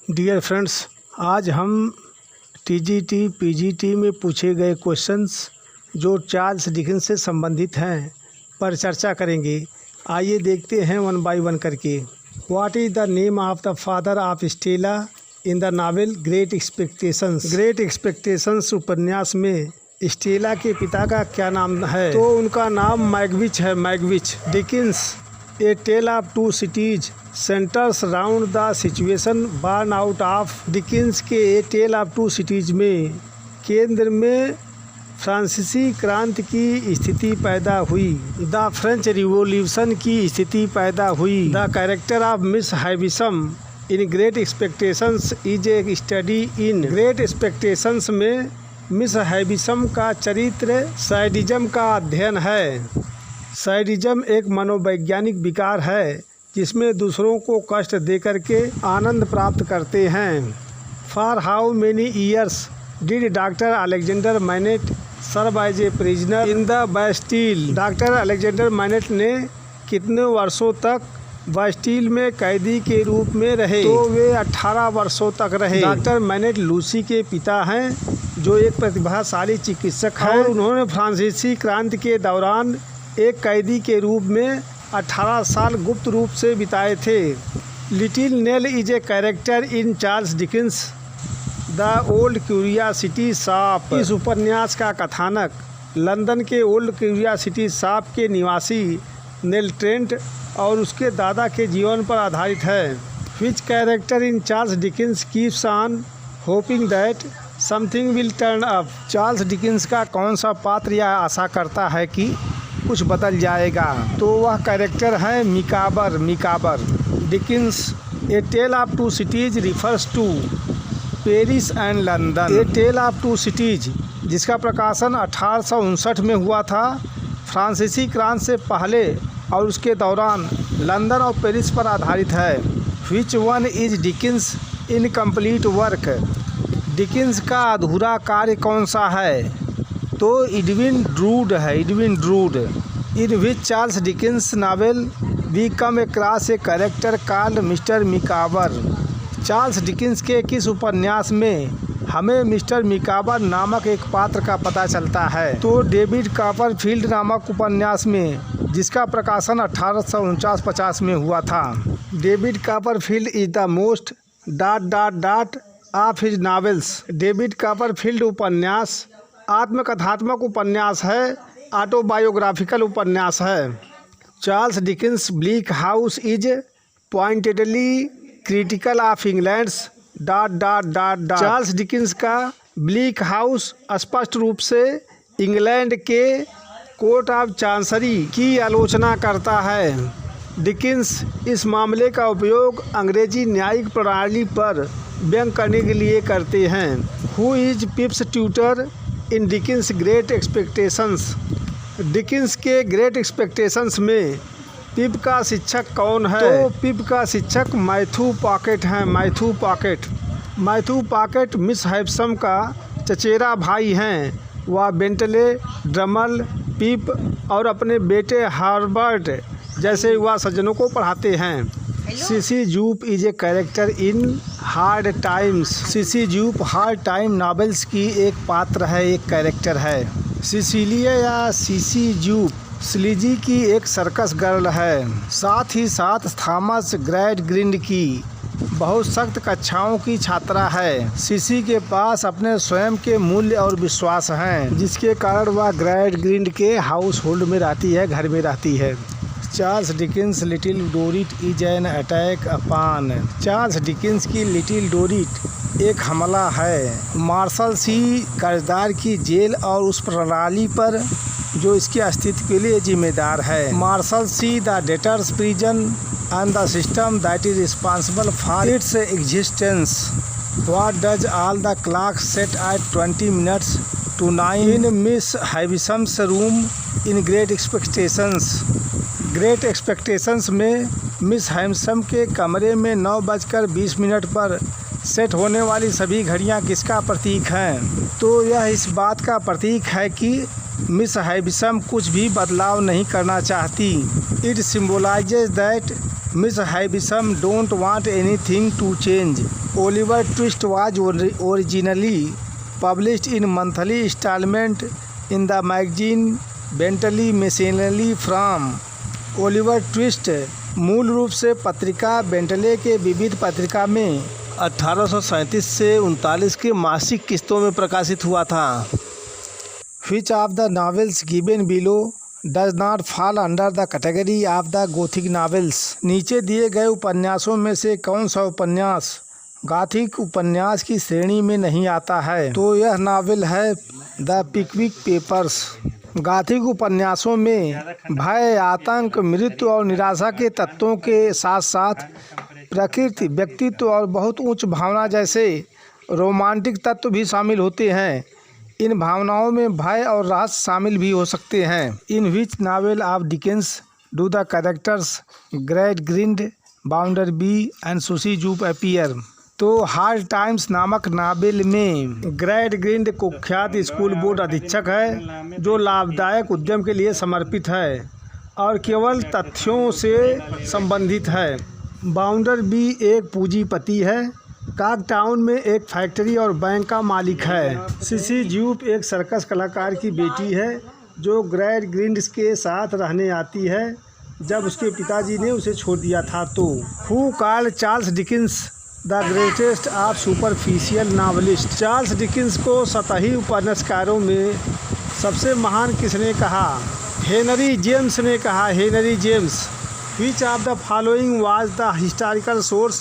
Dear friends, आज हम TGT PGT में पूछे गए क्वेश्चंस जो चार्ल्स डिकेंस से संबंधित हैं पर चर्चा करेंगे। आइए देखते हैं वन बाय वन करके। What is the name of the father of Stella in the novel great Expectations? Great expectations उपन्यास में स्टेला के पिता का क्या नाम है? तो उनका नाम मैगविच है। Magwitch. Dickens A Tale of Two Cities centres round the situation burn out of. Dickens के a Tale of Two Cities में केंद्र में फ्रांसीसी क्रांति की स्थिति पैदा हुई। द फ्रेंच रिवॉल्यूशन की स्थिति पैदा हुई। The character of Miss Havisham in Great Expectations is a study in. Great Expectations में मिस हैविसम का चरित्र सैडिज्म का अध्ययन है। सैडिज्म एक मनोवैज्ञानिक विकार है जिसमें दूसरों को कष्ट देकर के आनंद प्राप्त करते हैं। For how many years did Doctor Alexander Manette serve as a prisoner in the Bastille? Doctor Alexander Manette ने कितने वर्षों तक बास्टील में कैदी के रूप में रहे? तो वे 18 वर्षों तक रहे। डॉक्टर मैनेट लूसी के पिता हैं जो एक प्रतिभाशाली चिकित्सक हैं और उन्होंने फ्रांसीसी क्रांति के दौरान एक कैदी के रूप में 18 साल गुप्त रूप से बिताए थे। Little nail is a character in Charles Dickens the old curiosity shop. इस उपन्यास का कथानक लंदन के ओल्ड क्यूरियासिटी शॉप के निवासी नेल ट्रेंट और उसके दादा के जीवन पर आधारित है। विच character in Charles Dickens keeps on hoping that something will turn up? Charles Dickens का कौन सा पात्र यह आशा करता है कि कुछ बदल जाएगा? तो वह कैरेक्टर है Micawber. Micawber. Dickens A Tale of Two Cities refers to Paris and London. A Tale of Two Cities जिसका प्रकाशन 1859 में हुआ था, फ्रांसीसी क्रांति से पहले और उसके दौरान लंदन और पेरिस पर आधारित है। Which one is Dickens incomplete work? Dickens का अधूरा कार्य कौन सा है? तो एडविन ड्रूड है। Edwin Drood. In which Charles Dickens novel we come across a character called Mr Micawber? Charles Dickens के किस उपन्यास में हमें मिस्टर मिकाबर नामक एक पात्र का पता चलता है? तो डेविड कॉपरफील्ड नामक उपन्यास में जिसका प्रकाशन 1849-50 में हुआ था। David Copperfield is the most ... of his novels. David Copperfield उपन्यास आत्मकथात्मक उपन्यास है, ऑटोबायोग्राफिकल उपन्यास है। Charles Dickens bleak house is pointedly critical of England's ... Charles Dickens का ब्लीक हाउस स्पष्ट रूप से इंग्लैंड के कोर्ट ऑफ चांसरी की आलोचना करता है। डिकेंस इस मामले का उपयोग अंग्रेजी न्यायिक प्रणाली पर व्यंग करने के लिए करते हैं। Who is पिप्स tutor in Dickens great expectations? Dickens के ग्रेट एक्सपेक्टेशंस में पिप का शिक्षक कौन है? तो पिप का शिक्षक मैथ्यू पॉकेट हैं। Matthew Pocket. Matthew Pocket Miss Havisham का चचेरा भाई हैं। वह बेंटले, ड्रमल, पिप और अपने बेटे हार्बर्ट जैसे युवा सज्जनों को पढ़ाते हैं। CC Zoop is a character in hard times. CC Zoop hard time novels की एक पात्र है, एक कैरेक्टर है। सिसिलिया या सीसी जूप स्लीजी की एक सर्कस गर्ल है। साथ ही साथ थॉमस ग्रैडग्रिंड की बहुत सख्त कक्षाओं की छात्रा है। सीसी के पास अपने स्वयं के मूल्य और विश्वास हैं जिसके कारण वह ग्रैडग्रिंड के हाउस होल्ड में रहती है, घर में रहती है। Charles Dickens Little Dorrit is an attack upon. Charles Dickens की लिटिल डोरिट एक हमला है मार्शल सी कर्जदार की जेल और उस प्रणाली पर जो इसके अस्तित्व के लिए जिम्मेदार है। Marshalsea the debtors prison and the system that is responsible for its existence. What does all the clock set at 20 minutes to 9 in Miss Havisham's room in Great Expectations? Great Expectations में Miss Havisham के कमरे में 9:20 पर set होने वाली सभी घड़ियां किसका प्रतीक हैं? तो यह इस बात का प्रतीक है कि मिस हैविसम कुछ भी बदलाव नहीं करना चाहती। It symbolises that Miss Havisham don't want anything to change. Oliver Twist was originally published in monthly instalment in the magazine Bentley Miscellany from. Oliver Twist मूल रूप से पत्रिका बेंटले के विविध पत्रिका में 1837 से 39 के मासिक किस्तों में प्रकाशित हुआ था। Which of the novels given below does not fall under the category of the Gothic novels? नीचे दिए गए उपन्यासों में से कौन सा उपन्यास गॉथिक उपन्यास की श्रेणी में नहीं आता है? तो यह नावल है द पिकविक पेपर्स। गॉथिक उपन्यासों में भय, आतंक, मृत्यु और निराशा के तत्वों के साथ साथ प्रकृति, व्यक्तित्व और बहुत उच्च भावना जैसे रोमांटिक तत्व भी शामिल होते हैं। इन भावनाओं में भय और रहस्य शामिल भी हो सकते हैं। In which novel of Dickens do the characters Gradgrind, Bounderby and Sissy Jupe appear. तो हार्ड टाइम्स नामक नावल में ग्रैडग्रिंड कुख्यात स्कूल बोर्ड अधीक्षक है जो लाभदायक उद्यम के लिए समर्पित है और केवल तथ्यों से संबंधित है। बाउंडरबी एक पूंजीपति है। कॉकटाउन में एक फैक्ट्री और बैंक का मालिक है। सिसी ज्यूप एक सर्कस कलाकार की बेटी है जो ग्रैडग्रिंड के साथ रहने आती है जब उसके पिताजी ने उसे छोड़ दिया था। तो who called Charles Dickens the greatest of superficial novelist. Charles Dickens को सतही उपन्यासकारों में सबसे महान किसने कहा? हेनरी जेम्स ने कहा। Henry James. Which of the following was the historical source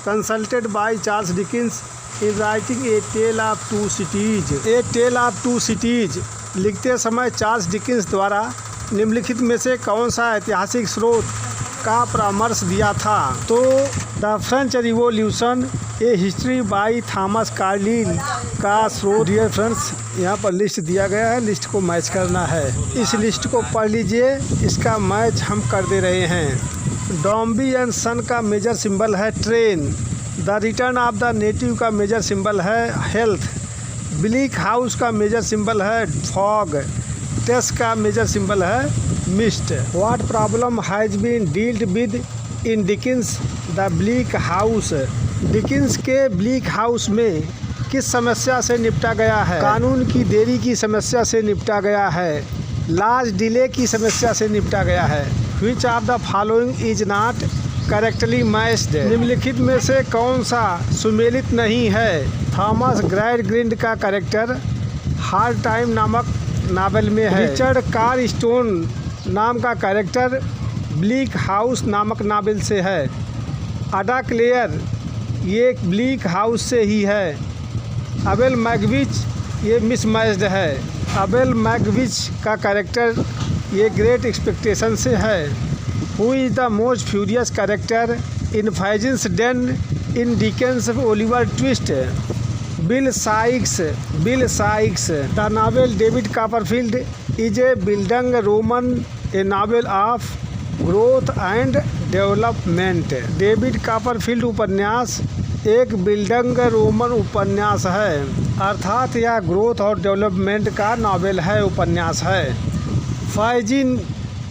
consulted by Charles Dickens in writing A Tale of Two Cities? A Tale of Two Cities लिखते समय चार्ल्स डिकिंस द्वारा निम्नलिखित में से कौन सा ऐतिहासिक स्रोत का परामर्श दिया था? तो the French revolution A history by Thomas Carlill का स्रोत। डियर फ्रेंड्स, यहाँ पर लिस्ट दिया गया है, लिस्ट को मैच करना है। इस लिस्ट को पढ़ लीजिए, इसका मैच हम कर दे रहे हैं। डॉम्बी एंड सन का मेजर सिंबल है train. The Return of the Native का मेजर सिंबल है हेल्थ। ब्लीक हाउस का मेजर सिंबल है फॉग। टेस का मेजर सिंबल है mist. What problem has been dealt with in Dickens the Bleak House. Dickens के Bleak House में किस समस्या से निपटा गया है? कानून की देरी की समस्या से निपटा गया है। लार्ज डिले की समस्या से निपटा गया है। Which of the following is not correctly matched. निम्नलिखित में से कौन सा सुमेलित नहीं है? थॉमस ग्रैडग्रिंड का कैरेक्टर हार्ड टाइम नामक नावल में है। रिचर्ड कारस्टोन नाम का कैरेक्टर ब्लीक हाउस नामक नावल से है। अडा क्लेयर ये ब्लीक हाउस से ही है। अबेल मैगविच ये मिसमैच्ड है। अबेल मैगविच का कैरेक्टर ये ग्रेट एक्सपेक्टेशन से है। Who is the most furious character in Fagin's den in Dickens Oliver Twist. Bill Sikes. Bill Sikes. The novel David Copperfield is a bildungsroman, A novel of growth and development. David Copperfield उपन्यास एक building Roman उपन्यास है, अर्थात यह growth और development का novel है, उपन्यास है। Fagin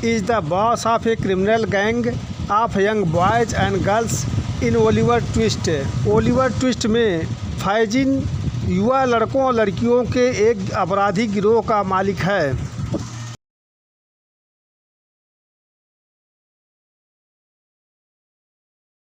is the boss of a criminal gang of young boys and girls in Oliver Twist. Oliver Twist में फैजिन युवा लड़कों और लड़कियों के एक आपराधिक गिरोह का मालिक है।